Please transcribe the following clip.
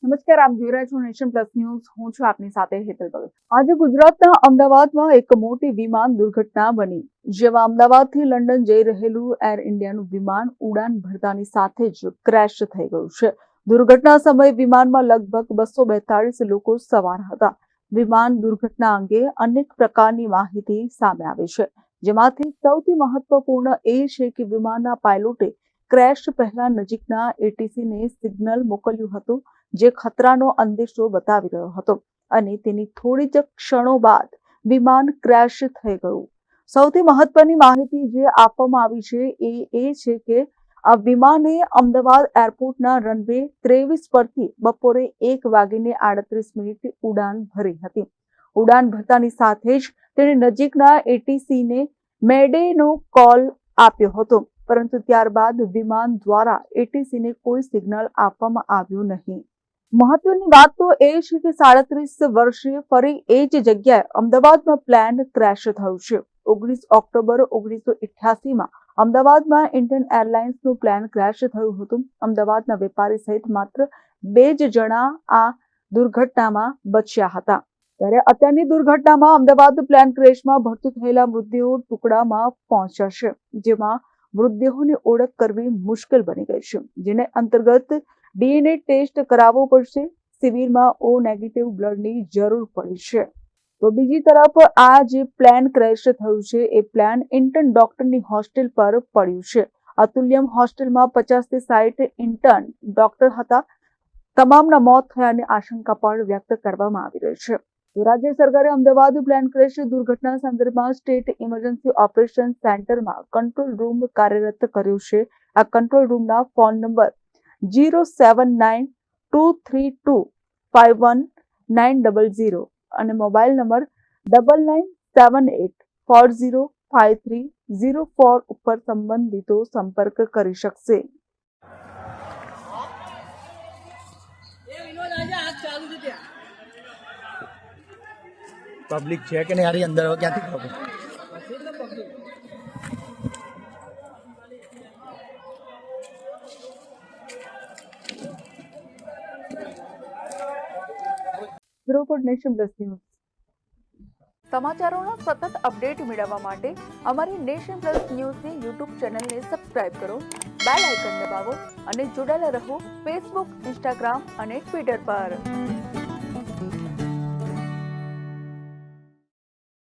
નમસ્કાર, આપ જોઈ રહ્યા છો નેશન પ્લસ ન્યૂઝ. હું છું આપની સાથે હેતલ ભગત. આજે ગુજરાતના અમદાવાદમાં એક મોટી વિમાન દુર્ઘટના બની, જેમાં અમદાવાદથી લંડન જઈ રહેલું એર ઇન્ડિયાનું વિમાન ઉડાન ભરતાની સાથે જ ક્રેશ થઈ ગયું છે. દુર્ઘટના સમયે વિમાનમાં લગભગ 242 લોકો સવાર હતા. વિમાન દુર્ઘટના અંગે અનેક પ્રકારની માહિતી સામે આવી છે, જેમાંથી સૌથી મહત્વપૂર્ણ એ છે કે વિમાનના પાયલોટે ક્રેશ પહેલા નજીકના એટીસીને સિગ્નલ મોકલ્યું હતું, જે ખતરાનો અંદેશો બતાવી રહ્યો હતો, અને તેની થોડી જ ક્ષણો બાદ વિમાન ક્રેશ થઈ ગયું. સૌથી મહત્વની માહિતી જે આપવામાં આવી છે એ છે કે આ વિમાને અમદાવાદ એરપોર્ટના રનવે 23 પરથી બપોરે 1:38 ઉડાન ભરી હતી. ઉડાન ભરતાની સાથે જ તેણે નજીકના એટીસીને મેડેનો કોલ આપ્યો હતો, પરંતુ ત્યારબાદ વિમાન દ્વારા એટીસીને કોઈ સિગ્નલ આપવામાં આવ્યું નહીં. મહત્વની વાત તો એ છે કે 37 વર્ષે ફરી એ જ જગ્યાએ અમદાવાદમાં પ્લેન ક્રેશ થયું છે. 19 ઓક્ટોબર 1988માં અમદાવાદમાં ઇન્ડિયન એરલાઇન્સનું પ્લેન ક્રેશ થયું હતું. અમદાવાદના વેપારી સહિત માત્ર 2 જ જણા આ દુર્ઘટનામાં બચ્યા હતા. ત્યારે અત્યારની દુર્ઘટનામાં અમદાવાદ પ્લેન ક્રેશમાં ભડતું થયેલા મૃતદેહો ટુકડામાં પહોંચ્યા છે, જેમાં મૃતદેહોની ઓળખ કરવી મુશ્કેલ બની ગઈ છે, જેને અંતર્ગત ડીએનએ ટેસ્ટ કરાવવો પડશે. સિવિલમાં O નેગેટિવ બ્લડની જરૂર પડી છે. તો બીજી તરફ આ જે પ્લેન ક્રેશ થયું છે એ પ્લેન ઇન્ટર્ન ડોક્ટરની હોસ્ટેલ પર પડ્યું છે. અતુલ્યમ હોસ્ટેલમાં 50 થી 60 ઇન્ટર્ન ડોક્ટર હતા. તમામના મોત થયાની આશંકા પણ વ્યક્ત કરવામાં આવી રહી છે. તો રાજ્ય સરકારે અમદાવાદ પ્લેન ક્રેશ દુર્ઘટના સંદર્ભમાં સ્ટેટ ઇમરજન્સી ઓપરેશન સેન્ટરમાં કંટ્રોલ રૂમ કાર્યરત કર્યો છે. આ કંટ્રોલ રૂમના ફોન નંબર 07923251900 અને મોબાઈલ નંબર 9978405304 ઉપર સંબંધિતો સંપર્ક કરી શકશે. પબ્લિક છે કે નહીં યાર અંદર ક્યાંથી ખબર? નેશન પ્લસ ન્યૂઝ સમાચારોના સતત અપડેટ મેળવવા માટે અમારી નેશન પ્લસ ન્યૂઝની યુટ્યુબ ચેનલને સબસ્ક્રાઇબ કરો, બેલ આઇકન દબાવો અને જોડાયેલા રહો ફેસબુક, ઇન્સ્ટાગ્રામ અને ટ્વિટર પર.